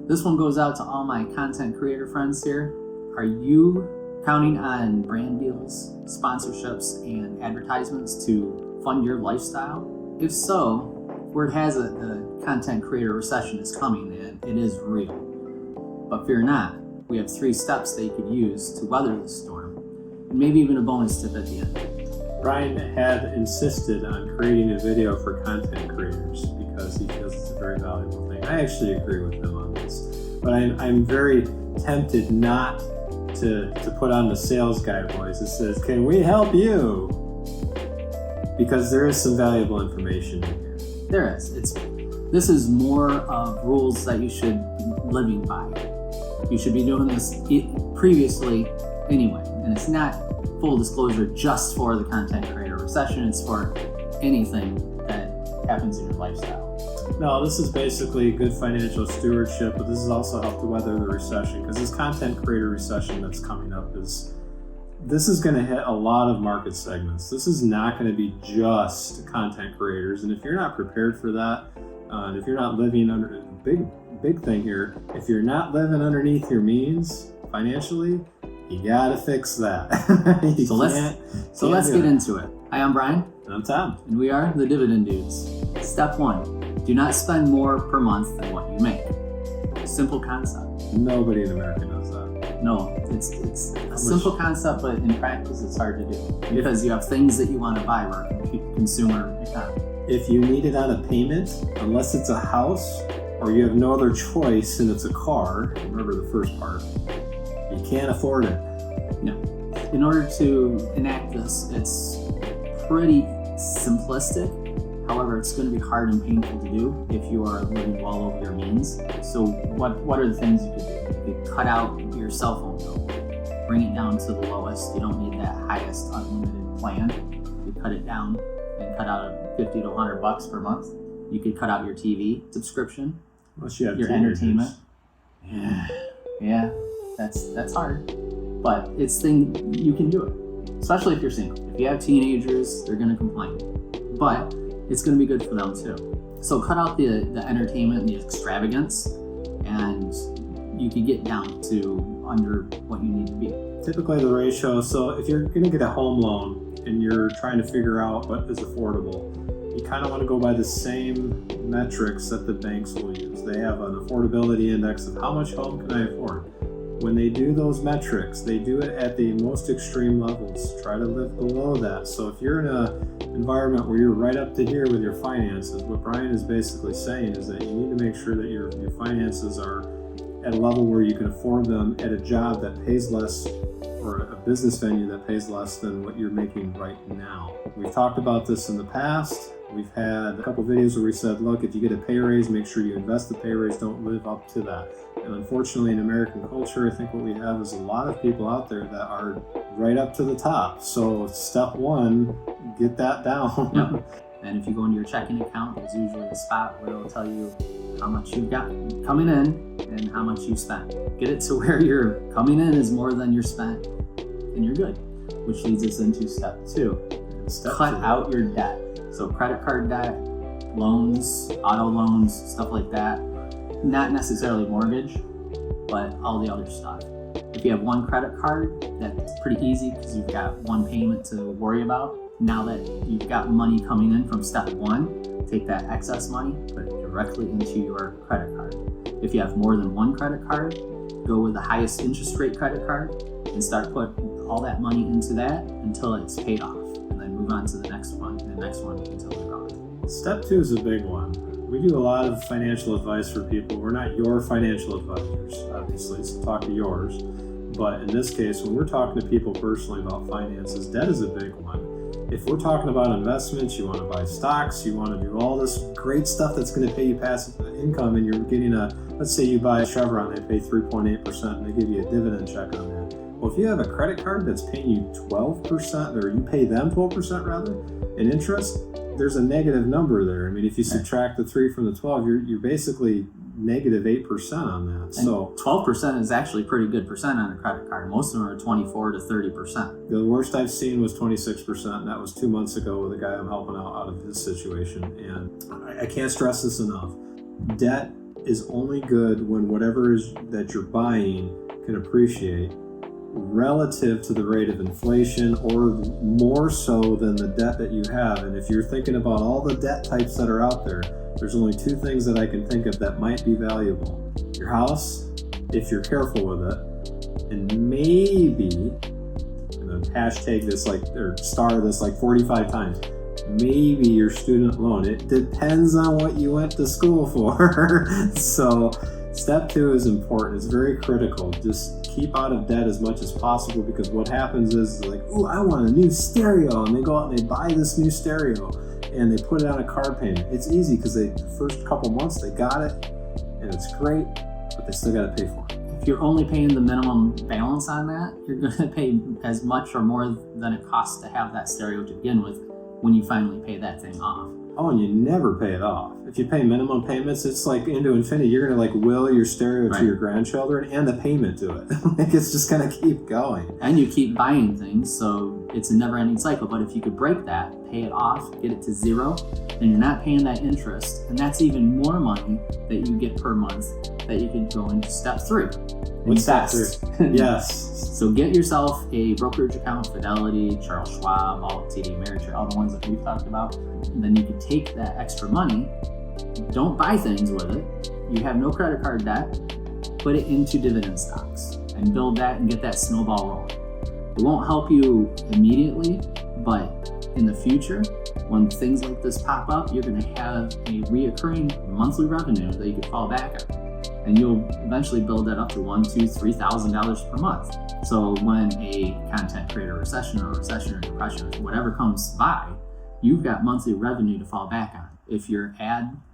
This one goes out to all my content creator friends here. Are you counting on brand deals, sponsorships, and advertisements to fund your lifestyle? If so, word has it the content creator recession is coming and it is real. But fear not, we have 3 steps that you could use to weather the storm, and maybe even a bonus tip at the end. Brian had insisted on creating a video for content creators because he feels it's a very valuable thing. I actually agree with him on this, but I'm very tempted not to put on the sales guy voice that says, "Can we help you?" Because there is some valuable information in here. There is. This is more of rules that you should be living by. You should be doing this previously anyway, and it's not full disclosure just for the content creator recession. It's for anything that happens in your lifestyle. No, this is basically good financial stewardship, but this is also help to weather the recession, because this content creator recession that's coming up is going to hit a lot of market segments. This is not going to be just content creators, and if you're not prepared for that, and if you're not living under big thing here, if you're not living underneath your means financially, you gotta fix that. So let's get into it. Hi, I'm Brian. And I'm Tom. And we are the Dividend Dudes. Step 1, do not spend more per month than what you make. Simple concept. Nobody in America knows that. No, it's a simple concept, but in practice it's hard to do because you have things that you want to buy. We're a consumer economy. If you need it on a payment, unless it's a house or you have no other choice and it's a car, remember the first part, you can't afford it. No. In order to enact this, it's pretty simplistic. However, it's going to be hard and painful to do if you are living well over your means. So what are the things you could do? You could cut out your cell phone bill, bring it down to the lowest. You don't need that highest unlimited plan. You cut it down and cut out $50 to $100 per month. You could cut out your TV subscription, Unless you have your teenagers. entertainment. Yeah, that's hard, but it's thing you can do it, especially if you're single. If you have teenagers, they're going to complain, but it's going to be good for them too. So cut out the entertainment and the extravagance, and you can get down to under what you need to be. Typically the ratio, so if you're going to get a home loan and you're trying to figure out what is affordable, you kind of want to go by the same metrics that the banks will use. They have an affordability index of how much home can I afford. When they do those metrics, they do it at the most extreme levels. Try to live below that. So if you're in an environment where you're right up to here with your finances, what Brian is basically saying is that you need to make sure that your finances are at a level where you can afford them at a job that pays less or a business venue that pays less than what you're making right now. We've talked about this in the past. We've had a couple videos where we said, look, if you get a pay raise, make sure you invest the pay raise, don't live up to that. And unfortunately in American culture, I think what we have is a lot of people out there that are right up to the top. So step 1, get that down. Yep. And if you go into your checking account, there's usually a spot where it'll tell you how much you've got coming in and how much you spent. Get it to where your coming in is more than your spent, and you're good. Which leads us into step 2. Cut out your debt. So credit card debt, loans, auto loans, stuff like that. Not necessarily mortgage, but all the other stuff. If you have one credit card, that's pretty easy because you've got one payment to worry about. Now that you've got money coming in from step 1, take that excess money, put it directly into your credit card. If you have more than one credit card, go with the highest interest rate credit card and start putting all that money into that until it's paid off. And then move on to the next one and the next one until they're gone. Step 2 is a big one. We do a lot of financial advice for people. We're not your financial advisors, obviously, so talk to yours. But in this case, when we're talking to people personally about finances, debt is a big one. If we're talking about investments, you want to buy stocks, you want to do all this great stuff that's going to pay you passive income, and you're getting let's say you buy a Chevron, they pay 3.8%, and they give you a dividend check on that. Well, if you have a credit card that's paying you 12%, or you pay them 12% rather, in interest, there's a negative number there. I mean, if you subtract the 3 from the 12, you're basically negative 8% on that. And so 12% is actually pretty good percent on a credit card. Most of them are 24 to 30%. The worst I've seen was 26%, and that was 2 months ago with a guy I'm helping out of his situation. And I can't stress this enough. Debt is only good when whatever is that you're buying can appreciate relative to the rate of inflation, or more so than the debt that you have. And if you're thinking about all the debt types that are out there, there's only two things that I can think of that might be valuable. Your house, if you're careful with it, and maybe, I'm gonna hashtag this or star this 45 times, maybe your student loan. It depends on what you went to school for. So step 2 is important. It's very critical. Just keep out of debt as much as possible, because what happens is ooh, I want a new stereo, and they go out and they buy this new stereo and they put it on a card payment. It's easy because the first couple months they got it and it's great, but they still got to pay for it. If you're only paying the minimum balance on that, you're going to pay as much or more than it costs to have that stereo to begin with when you finally pay that thing off. Oh, and you never pay it off. If you pay minimum payments, it's into infinity. You're gonna will your stereo to your grandchildren and the payment to it. It's just gonna keep going. And you keep buying things, so it's a never-ending cycle. But if you could break that, pay it off, get it to 0, then you're not paying that interest, and that's even more money that you get per month that you can go into step 3. What's step 3? Yes. So get yourself a brokerage account, Fidelity, Charles Schwab, all TD Ameritrade, all the ones that we've talked about. And then you can take that extra money, don't buy things with it, you have no credit card debt, put it into dividend stocks and build that and get that snowball rolling. It won't help you immediately, but in the future, when things like this pop up, you're going to have a reoccurring monthly revenue that you can fall back on. And you'll eventually build that up to $1,000, $2,000, $3,000 per month. So when a content creator recession or depression or whatever comes by, you've got monthly revenue to fall back on. If your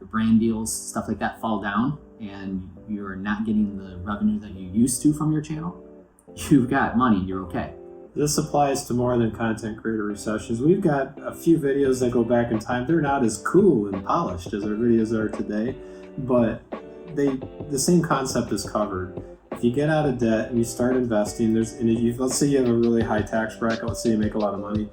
brand deals, stuff like that fall down and you're not getting the revenue that you used to from your channel, you've got money, you're okay. This applies to more than content creator recessions. We've got a few videos that go back in time. They're not as cool and polished as our videos are today, but the same concept is covered. If you get out of debt and you start investing, let's say you have a really high tax bracket, let's say you make a lot of money,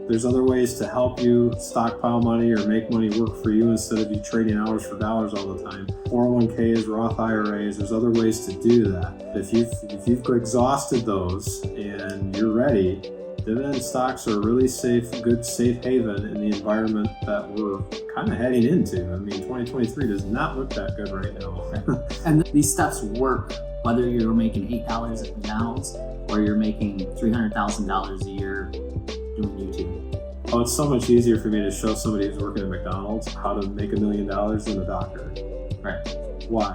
there's other ways to help you stockpile money or make money work for you instead of you trading hours for dollars all the time. 401ks, Roth IRAs, there's other ways to do that. If you've exhausted those and you're ready, dividend stocks are a really safe haven in the environment that we're kind of heading into. I mean, 2023 does not look that good right now. And these steps work whether you're making $8 at McDonald's or you're making $300,000 a year doing YouTube. Oh, it's so much easier for me to show somebody who's working at McDonald's how to make $1 million than a doctor. Right. Why?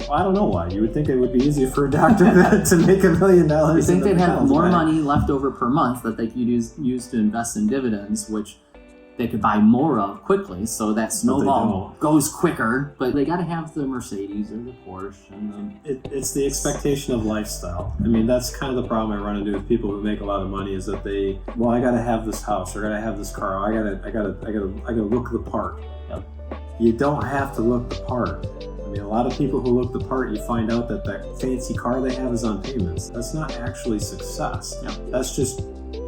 Well, I don't know why. You would think it would be easier for a doctor to make $1 million. You think they'd have more money left over per month that they could use to invest in dividends, which they could buy more of quickly, so that snowball goes quicker. But they got to have the Mercedes or the Porsche. And it's the expectation of lifestyle. I mean, that's kind of the problem I run into with people who make a lot of money is that I got to have this house, or I got to have this car. I got to look the part. Yep. You don't have to look the part. I mean, a lot of people who look the part, you find out that fancy car they have is on payments. That's not actually success. Yep. That's just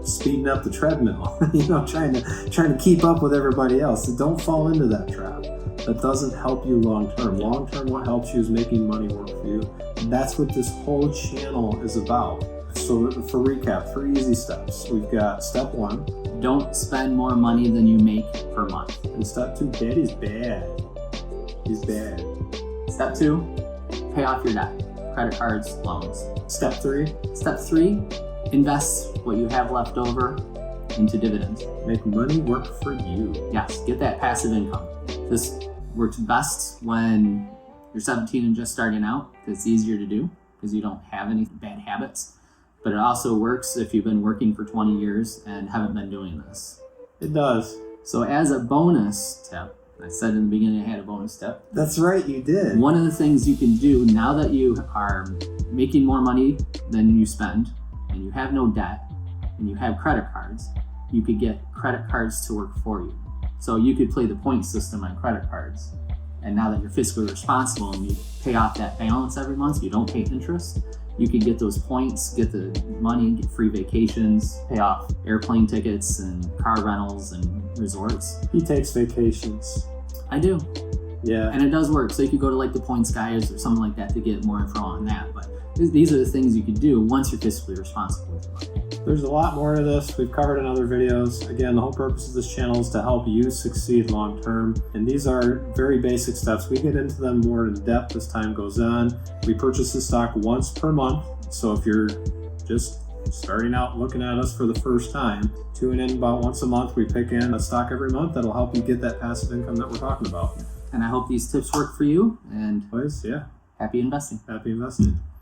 speeding up the treadmill, trying to keep up with everybody else. So don't fall into that trap. That doesn't help you long term. Long term, what helps you is making money work for you. And that's what this whole channel is about. So for recap, 3 easy steps. We've got step 1. Don't spend more money than you make per month. And step 2, daddy's bad. He's bad. Step 2, pay off your debt. Credit cards, loans. Step 3. Step 3, invest what you have left over into dividends. Make money work for you. Yes, get that passive income. This works best when you're 17 and just starting out. It's easier to do because you don't have any bad habits. But it also works if you've been working for 20 years and haven't been doing this. It does. So as a bonus tip, I said in the beginning I had a bonus tip. That's right, you did. One of the things you can do now that you are making more money than you spend, and you have no debt, and you have credit cards, you could get credit cards to work for you. So you could play the point system on credit cards. And now that you're fiscally responsible and you pay off that balance every month, you don't pay interest, you could get those points, get the money, get free vacations, pay off airplane tickets and car rentals and resorts. He takes vacations. I do. Yeah. And it does work. So you could go to like the Points Guys or something like that to get more info on that. But these are the things you can do once you're fiscally responsible with your money. There's a lot more to this. We've covered in other videos. Again, the whole purpose of this channel is to help you succeed long term. And these are very basic steps. We get into them more in depth as time goes on. We purchase the stock once per month. So if you're just starting out looking at us for the first time, tune in about once a month. We pick in a stock every month that'll help you get that passive income that we're talking about. And I hope these tips work for you. And Please, yeah. happy investing. Happy investing.